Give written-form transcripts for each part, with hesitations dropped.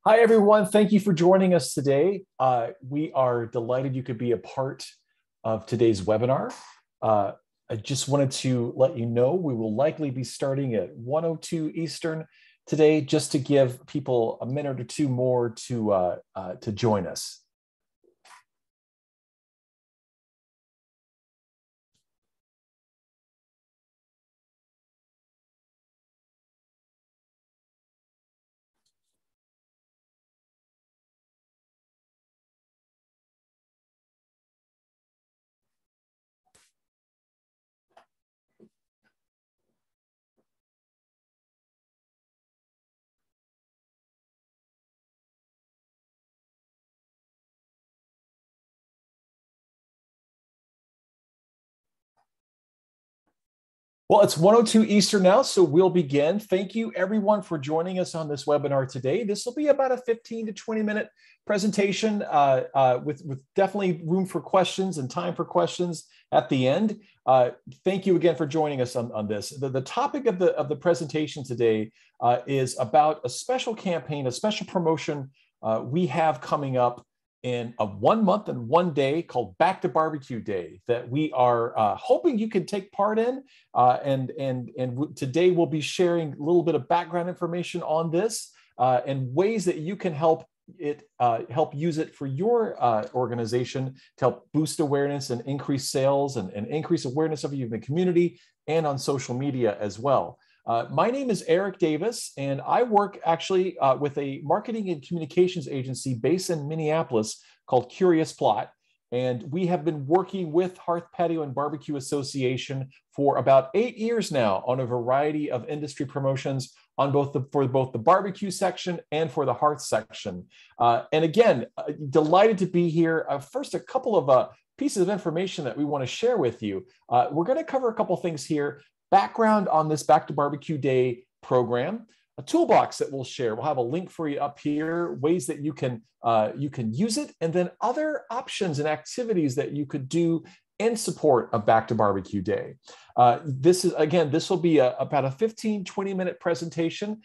Hi, everyone. Thank you for joining us today. We are delighted you could be a part of today's webinar. I just wanted to let you know we will likely be starting at 1:02 Eastern today, just to give people a minute or two more to join us. Well, it's 1:02 Eastern now, so we'll begin. Thank you, everyone, for joining us on this webinar today. This will be about a 15 to 20-minute presentation with definitely room for questions and time for questions at the end. Thank you again for joining us on this. The topic of the presentation today is about a special campaign, a special promotion we have coming up in a 1 month and 1 day called Back to BBQ Day that we are hoping you can take part in. Today we'll be sharing a little bit of background information on this and ways that you can help use it for your organization to help boost awareness and increase sales and increase awareness of you in the community and on social media as well. My name is Eric Davis, and I work actually with a marketing and communications agency based in Minneapolis called Curious Plot. And we have been working with Hearth Patio and Barbecue Association for about 8 years now on a variety of industry promotions on for both the barbecue section and for the hearth section. And again, delighted to be here. First, a couple of pieces of information that we want to share with you. We're going to cover a couple things here. Background on this Back to BBQ Day program, a toolbox that we'll share. We'll have a link for you up here, ways that you can use it, and then other options and activities that you could do in support of Back to BBQ Day. This will be about a 15, 20-minute presentation.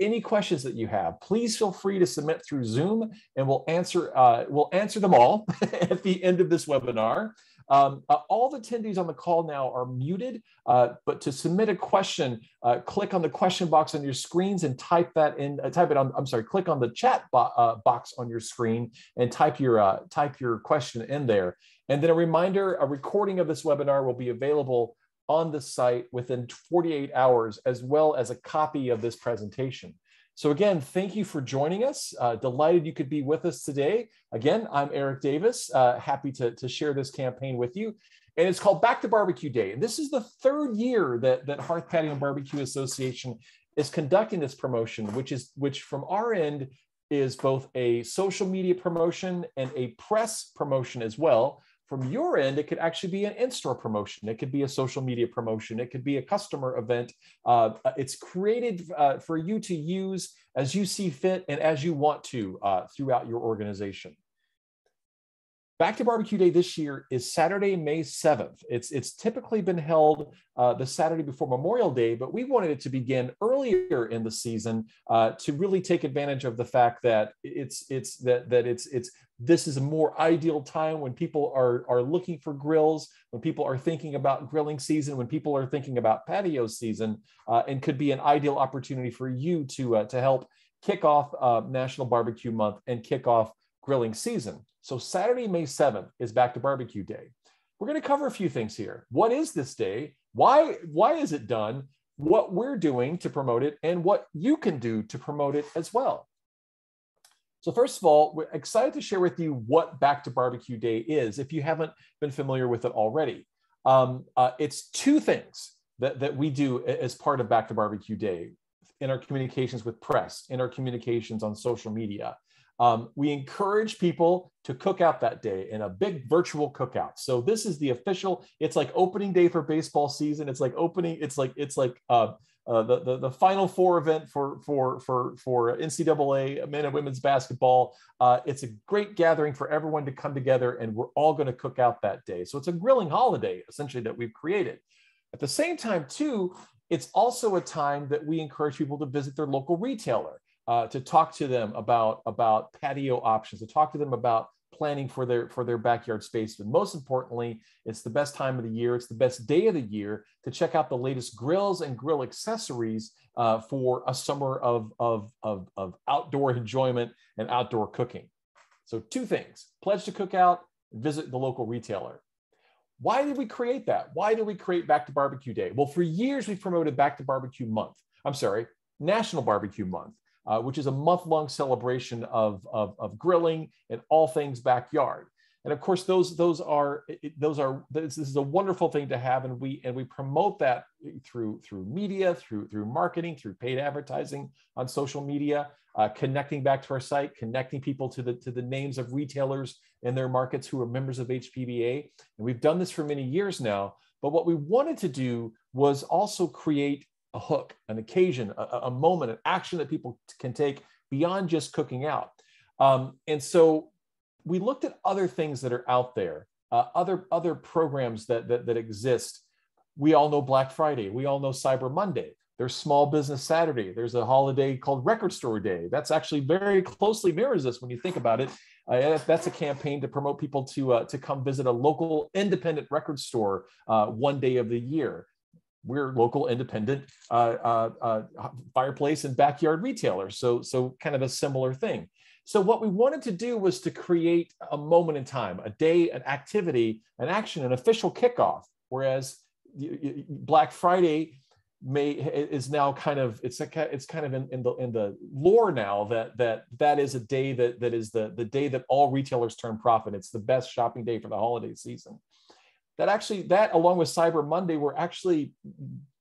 Any questions that you have, please feel free to submit through Zoom, and we'll answer them all at the end of this webinar. All the attendees on the call now are muted, but to submit a question, click on the question box on your screens and type that in. Click on the chat box on your screen and type your question in there. And then a reminder: a recording of this webinar will be available on the site within 48 hours, as well as a copy of this presentation. So again, thank you for joining us. Delighted you could be with us today. Again, I'm Eric Davis, happy to share this campaign with you. And it's called Back to BBQ Day. And this is the third year that Hearth Patio and Barbecue Association is conducting this promotion, which from our end is both a social media promotion and a press promotion as well. From your end, it could actually be an in-store promotion. It could be a social media promotion. It could be a customer event. It's created for you to use as you see fit and as you want to throughout your organization. Back to BBQ Day this year is Saturday, May 7th. It's typically been held the Saturday before Memorial Day, but we wanted it to begin earlier in the season to really take advantage of the fact that this is a more ideal time when people are looking for grills, when people are thinking about grilling season, when people are thinking about patio season, and could be an ideal opportunity for you to help kick off National Barbecue Month and kick off grilling season. So Saturday, May 7th is Back to BBQ Day. We're going to cover a few things here. What is this day? Why is it done? What we're doing to promote it, and what you can do to promote it as well. So first of all, we're excited to share with you what Back to BBQ Day is, if you haven't been familiar with it already. It's two things that we do as part of Back to BBQ Day in our communications with press, in our communications on social media. We encourage people to cook out that day in a big virtual cookout. So this is the official. It's like opening day for baseball season. It's like opening. It's like the Final Four event for NCAA men and women's basketball. It's a great gathering for everyone to come together, and we're all going to cook out that day. So it's a grilling holiday essentially that we've created. At the same time, too, it's also a time that we encourage people to visit their local retailer. to talk to them about patio options, to talk to them about planning for their backyard space. But most importantly, it's the best time of the year. It's the best day of the year to check out the latest grills and grill accessories for a summer of outdoor enjoyment and outdoor cooking. So two things: pledge to cook out, visit the local retailer. Why did we create that? Why did we create Back to Barbecue Day? Well, for years we've promoted Back to Barbecue Month. I'm sorry, National Barbecue Month, which is a month-long celebration of grilling and all things backyard. And of course, this is a wonderful thing to have, and we promote that through media, through marketing, through paid advertising on social media, connecting back to our site, connecting people to the names of retailers in their markets who are members of HPBA. And we've done this for many years now. But what we wanted to do was also create a hook, an occasion, a moment, an action that people can take beyond just cooking out. And so we looked at other things that are out there, other programs that exist. We all know Black Friday. We all know Cyber Monday. There's Small Business Saturday. There's a holiday called Record Store Day. That's actually very closely mirrors this when you think about it. That's a campaign to promote people to come visit a local independent record store one day of the year. We're local independent fireplace and backyard retailers, so kind of a similar thing. So what we wanted to do was to create a moment in time, a day, an activity, an action, an official kickoff. Whereas Black Friday is now kind of in the lore now that is a day that is the day that all retailers turn profit. It's the best shopping day for the holiday season. That along with Cyber Monday were actually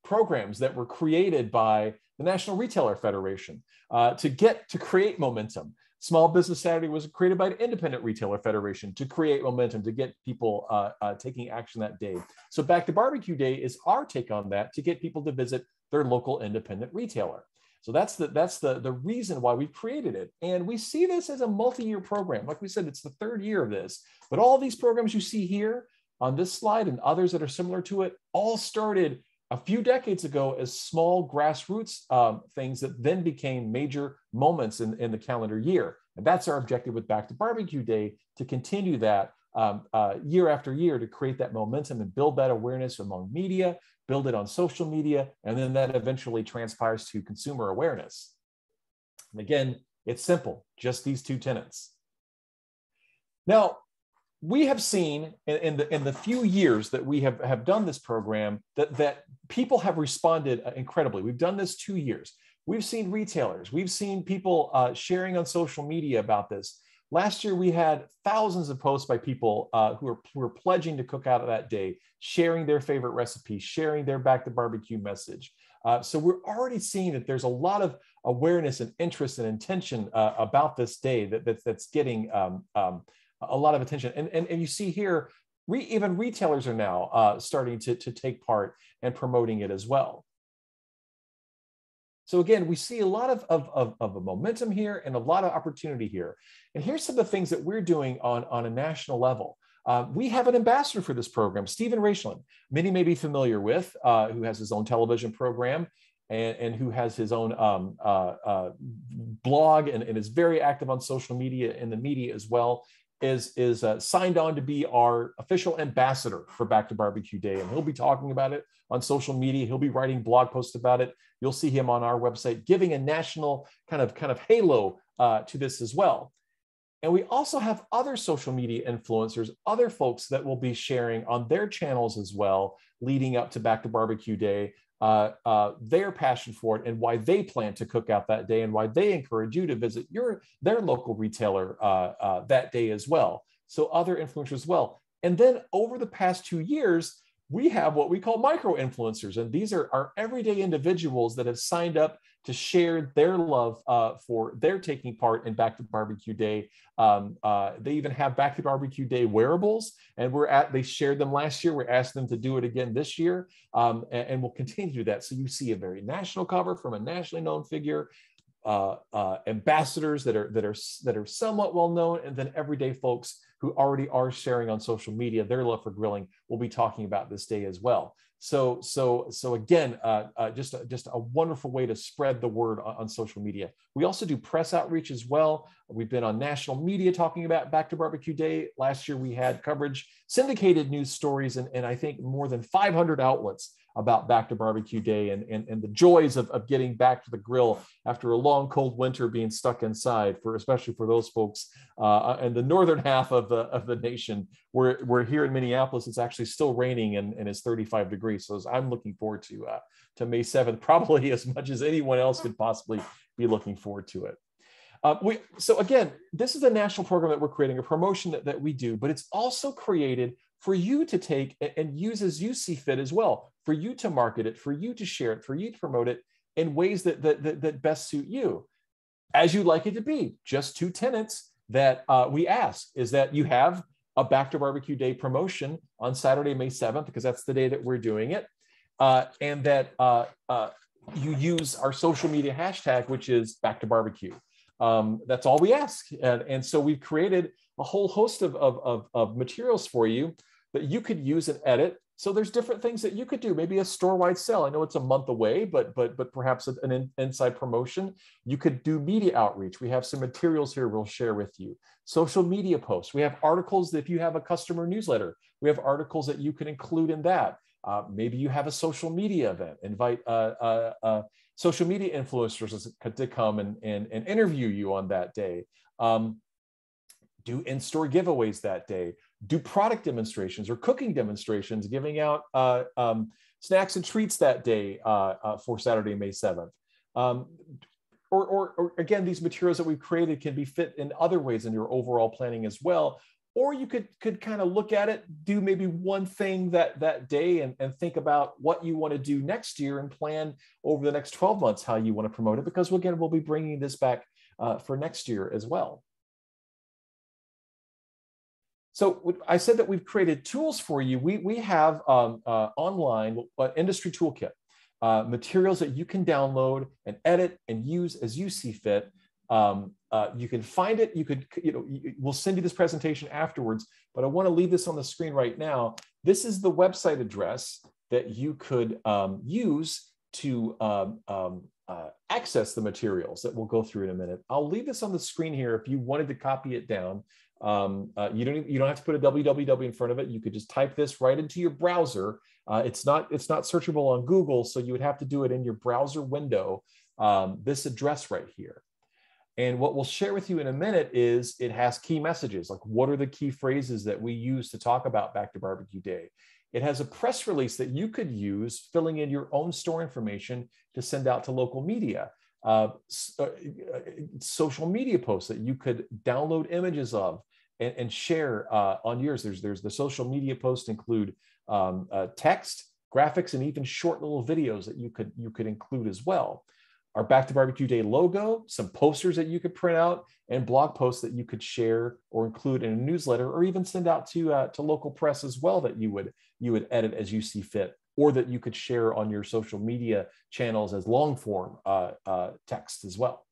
programs that were created by the National Retailer Federation to create momentum. Small Business Saturday was created by the Independent Retailer Federation to create momentum, to get people taking action that day. So Back to Barbecue Day is our take on that, to get people to visit their local independent retailer. So that's the reason why we created it. And we see this as a multi-year program. Like we said, it's the third year of this. But all these programs you see here on this slide and others that are similar to it all started a few decades ago as small grassroots things that then became major moments in the calendar year. And that's our objective with Back to Barbecue Day, to continue that year after year, to create that momentum and build that awareness among media, build it on social media, and then that eventually transpires to consumer awareness. And again, it's simple, just these two tenets. Now, we have seen in the few years that we have done this program that people have responded incredibly. We've done this 2 years. We've seen retailers, we've seen people sharing on social media about this. Last year, we had thousands of posts by people who were pledging to cook out that day, sharing their favorite recipes, sharing their Back to Barbecue message. So we're already seeing that there's a lot of awareness and interest and intention about this day that's getting a lot of attention. And you see here, even retailers are now starting to take part and promoting it as well. So again, we see a lot of a momentum here and a lot of opportunity here. And here's some of the things that we're doing on a national level. We have an ambassador for this program, Stephen Raichlen. Many may be familiar with, who has his own television program and who has his own blog and is very active on social media and the media as well. Is signed on to be our official ambassador for Back to Barbecue Day. And he'll be talking about it on social media. He'll be writing blog posts about it. You'll see him on our website, giving a national kind of halo to this as well. And we also have other social media influencers, other folks that will be sharing on their channels as well, leading up to Back to Barbecue Day, their passion for it and why they plan to cook out that day and why they encourage you to visit their local retailer that day as well. So other influencers as well. And then over the past 2 years, we have what we call micro influencers. And these are our everyday individuals that have signed up to share their love for their taking part in Back to Barbecue Day. They even have Back to Barbecue Day wearables, and they shared them last year. We're asking them to do it again this year, and we'll continue to do that. So you see a very national cover from a nationally known figure, ambassadors that are somewhat well known, and then everyday folks who already are sharing on social media their love for grilling we'll be talking about this day as well. So again, just a wonderful way to spread the word on social media. We also do press outreach as well. We've been on national media talking about Back to Barbecue Day. Last year, we had coverage, syndicated news stories, and I think more than 500 outlets about Back to Barbecue Day and the joys of getting back to the grill after a long, cold winter being stuck inside, especially for those folks in the northern half of the nation. We're here in Minneapolis, it's actually still raining and it's 35 degrees. So I'm looking forward to May 7th, probably as much as anyone else could possibly be looking forward to it. So again, this is a national program that we're creating, a promotion that we do, but it's also created for you to take and use as you see fit as well, for you to market it, for you to share it, for you to promote it in ways that best suit you, as you'd like it to be. Just two tenets that we ask is that you have a Back to Barbecue Day promotion on Saturday, May 7th, because that's the day that we're doing it, and that you use our social media hashtag, which is Back to Barbecue. That's all we ask. And so we've created a whole host of materials for you that you could use and edit. So there's different things that you could do, maybe a store-wide sale. I know it's a month away, but perhaps an inside promotion. You could do media outreach. We have some materials here we'll share with you. Social media posts. We have articles that if you have a customer newsletter, we have articles that you can include in that. Maybe you have a social media event, invite social media influencers to come and interview you on that day. Do in-store giveaways that day. Do product demonstrations or cooking demonstrations, giving out snacks and treats that day for Saturday, May 7th. Or again, these materials that we've created can be fit in other ways in your overall planning as well. Or you could kind of look at it, do maybe one thing that day and think about what you want to do next year and plan over the next 12 months how you want to promote it, because again, we'll be bringing this back for next year as well. So I said that we've created tools for you. We have online industry toolkit, materials that you can download and edit and use as you see fit. You can find it. We'll send you this presentation afterwards, but I want to leave this on the screen right now. This is the website address that you could use to access the materials that we'll go through in a minute. I'll leave this on the screen here if you wanted to copy it down. You don't have to put a www in front of it. You could just type this right into your browser. It's not searchable on Google, so you would have to do it in your browser window. This address right here. And what we'll share with you in a minute is it has key messages, like what are the key phrases that we use to talk about Back to Barbecue Day. It has a press release that you could use, filling in your own store information to send out to local media. Social media posts that you could download images of and share on yours. There's the social media posts include text, graphics, and even short little videos that you could include as well. Our Back to Barbecue Day logo, some posters that you could print out, and blog posts that you could share or include in a newsletter, or even send out to local press as well that you would edit as you see fit, or that you could share on your social media channels as long form text as well.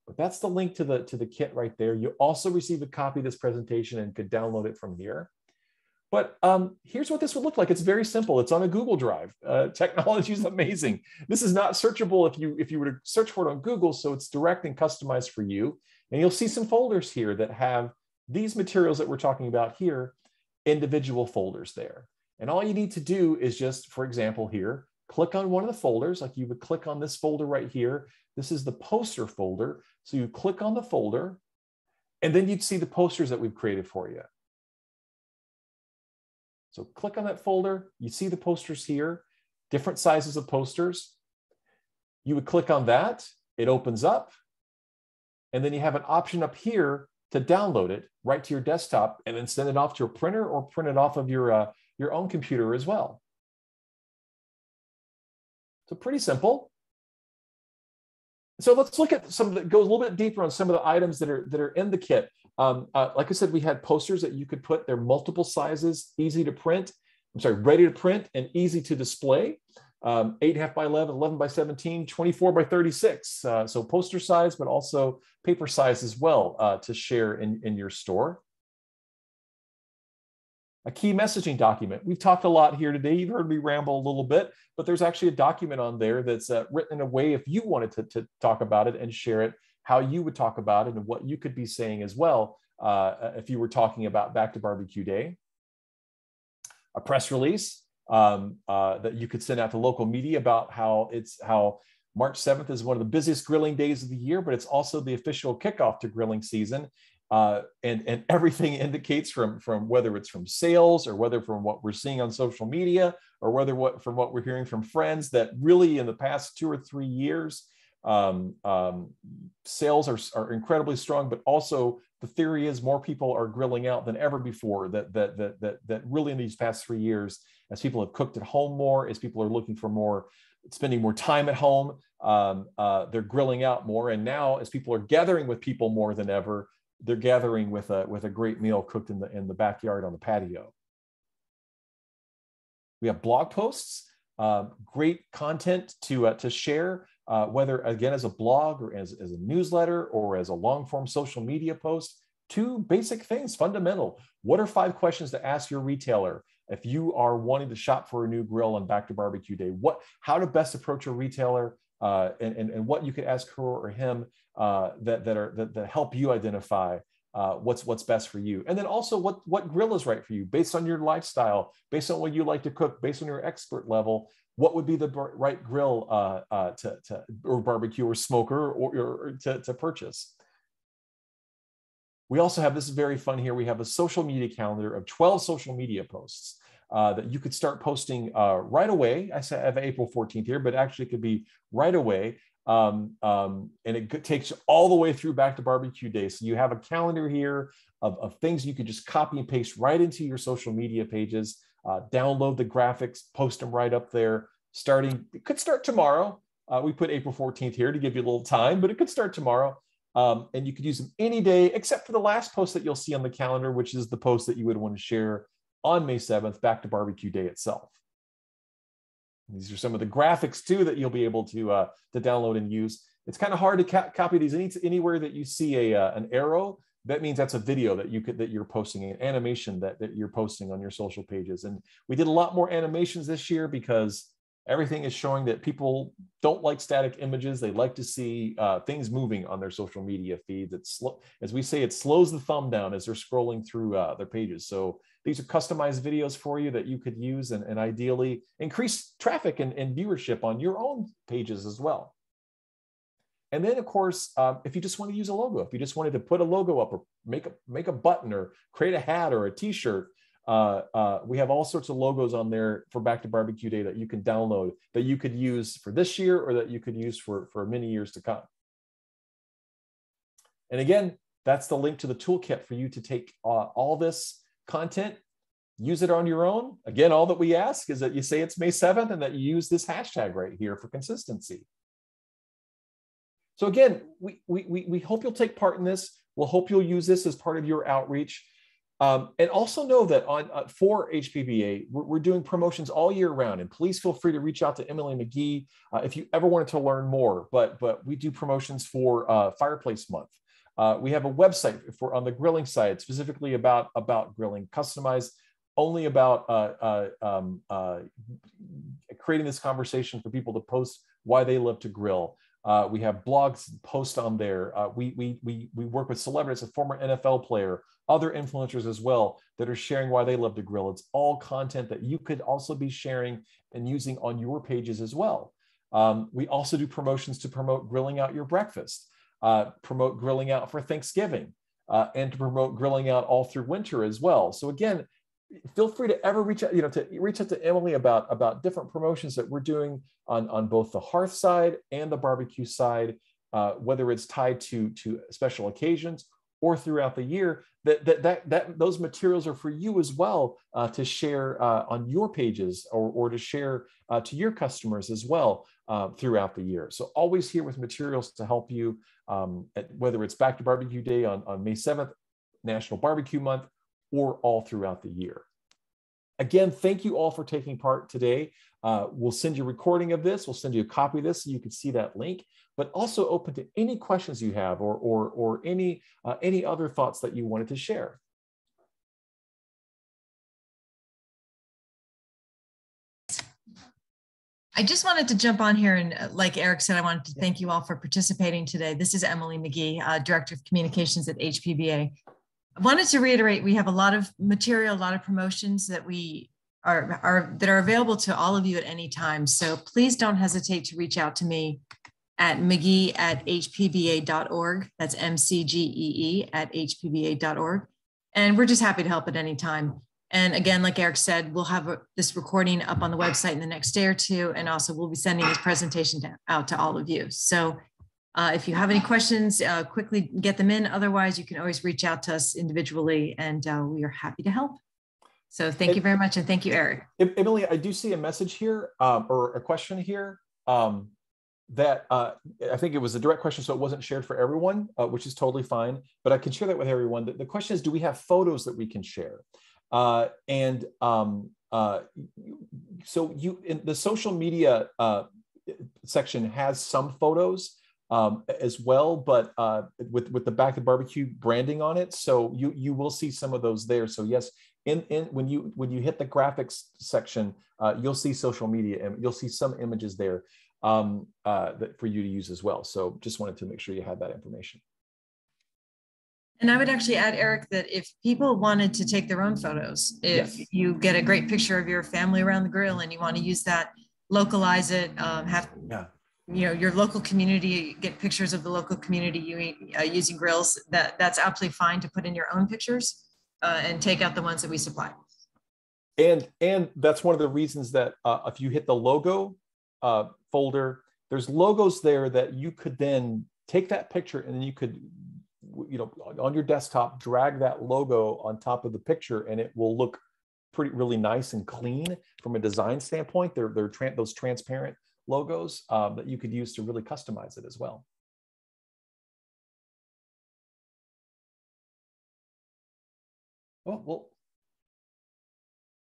But that's the link to the kit right there. You also receive a copy of this presentation and could download it from here. But here's what this would look like. It's very simple. It's on a Google Drive. Technology is amazing. This is not searchable if you were to search for it on Google, so it's direct and customized for you. And you'll see some folders here that have these materials that we're talking about here, individual folders there. And all you need to do is just, for example, here, click on one of the folders, like you would click on this folder right here. This is the poster folder. So you click on the folder, and then you'd see the posters that we've created for you. So click on that folder, you see the posters here, different sizes of posters. You would click on that, it opens up, and then you have an option up here to download it right to your desktop and then send it off to a printer or print it off of your own computer as well. So pretty simple. So let's look at some that goes a little bit deeper on some of the items that are in the kit. Like I said, we had posters that you could put. They're multiple sizes, easy to print. Ready to print and easy to display. 8.5 by 11, 11 by 17, 24 by 36. So poster size, but also paper size as well to share in your store. a key messaging document. We've talked a lot here today. You've heard me ramble a little bit, but there's actually a document on there that's written in a way, if you wanted to talk about it and share it, how you would talk about it and what you could be saying as well if you were talking about Back to BBQ Day. A press release that you could send out to local media about how March 7th is one of the busiest grilling days of the year, but it's also the official kickoff to grilling season. And everything indicates from whether it's from sales or whether from what we're seeing on social media or from what we're hearing from friends, that really in the past 2 or 3 years, sales are incredibly strong, but also the theory is more people are grilling out than ever before. That really in these past 3 years, as people have cooked at home more, as people are looking for spending more time at home, they're grilling out more. And now, as people are gathering with people more than ever, they're gathering with a great meal cooked in the backyard on the patio. We have blog posts, great content to share, whether again as a blog or as a newsletter or as a long form social media post. 2 basic things, fundamental. What are 5 questions to ask your retailer if you are wanting to shop for a new grill on Back to BBQ Day? How to best approach a retailer, and what you could ask her or him that help you identify what's best for you. And then also what grill is right for you based on your lifestyle, based on what you like to cook, based on your expert level. What would be the right grill or barbecue or smoker or to purchase? We also have, this is very fun here, we have a social media calendar of 12 social media posts that you could start posting right away. I have April 14th here, but actually it could be right away. And it takes you all the way through Back to BBQ Day. So you have a calendar here of things you could just copy and paste right into your social media pages, download the graphics, post them right up there. It could start tomorrow. We put April 14th here to give you a little time, but it could start tomorrow. And you could use them any day, except for the last post that you'll see on the calendar, which is the post that you would want to share on May 7th, Back to BBQ Day itself. These are some of the graphics too that you'll be able to download and use. It's kind of hard to copy these anywhere that you see an arrow. That means that's a video that you're posting, an animation that you're posting on your social pages. And we did a lot more animations this year because everything is showing that people don't like static images. They like to see things moving on their social media feeds. As we say, it slows the thumb down as they're scrolling through their pages. So these are customized videos for you that you could use and ideally increase traffic and viewership on your own pages as well. And then, of course, if you just want to use a logo, if you just wanted to put a logo up or make a button or create a hat or a t-shirt, we have all sorts of logos on there for Back to BBQ Day that you can download, that you could use for this year or that you could use for many years to come. And again, that's the link to the toolkit for you to take all this content, use it on your own. Again, all that we ask is that you say it's May 7th and that you use this hashtag right here for consistency. So again, we hope you'll take part in this. We'll hope you'll use this as part of your outreach. And also know that for HPBA, we're doing promotions all year round, and please feel free to reach out to Emily McGee if you ever wanted to learn more. But we do promotions for Fireplace Month. We have a website on the grilling side specifically about grilling, customized only about creating this conversation for people to post why they love to grill. We have blogs post on there. We work with celebrities, a former NFL player, other influencers as well that are sharing why they love to grill. It's all content that you could also be sharing and using on your pages as well. We also do promotions to promote grilling out your breakfast, promote grilling out for Thanksgiving, and to promote grilling out all through winter as well. So again, feel free to ever reach out to Emily about different promotions that we're doing on both the hearth side and the barbecue side, whether it's tied to special occasions or throughout the year. Those materials are for you as well to share on your pages or to share to your customers as well throughout the year. So always here with materials to help you, whether it's Back to BBQ Day on May 7th, National Barbecue Month, or all throughout the year. Again, thank you all for taking part today. We'll send you a recording of this. We'll send you a copy of this so you can see that link, but also open to any questions you have or any other thoughts that you wanted to share. I just wanted to jump on here and like Eric said, I wanted to thank you all for participating today. This is Emily McGee, Director of Communications at HPBA. I wanted to reiterate, we have a lot of material, a lot of promotions that are available to all of you at any time. So please don't hesitate to reach out to me at mcgee@hpba.org. That's MCGEE at hpba.org. And we're just happy to help at any time. And again, like Eric said, we'll have this recording up on the website in the next day or two. And also we'll be sending this presentation out to all of you. So if you have any questions, quickly get them in. Otherwise, you can always reach out to us individually and we are happy to help. So thank you very much. And thank you, Eric. Emily, I do see a message here or a question here that I think it was a direct question, so it wasn't shared for everyone, which is totally fine. But I can share that with everyone. The question is, do we have photos that we can share? So you in the social media section has some photos as well, but with the Back to Barbecue branding on it. So you will see some of those there. So yes, when you hit the graphics section, you'll see social media and you'll see some images there for you to use as well. So just wanted to make sure you had that information. And I would actually add, Eric, that if people wanted to take their own photos, if you get a great picture of your family around the grill and you want to use that, localize it, your local community, get pictures of the local community using grills, that's absolutely fine to put in your own pictures and take out the ones that we supply. And that's one of the reasons that if you hit the logo folder, there's logos there that you could then take that picture and then you could, on your desktop, drag that logo on top of the picture and it will look really nice and clean from a design standpoint. They're those transparent logos that you could use to really customize it as well. Well,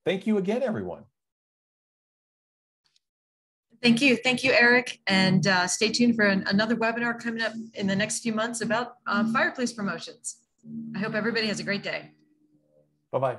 thank you again, everyone. Thank you, Eric, and stay tuned for another webinar coming up in the next few months about fireplace promotions. I hope everybody has a great day. Bye-bye.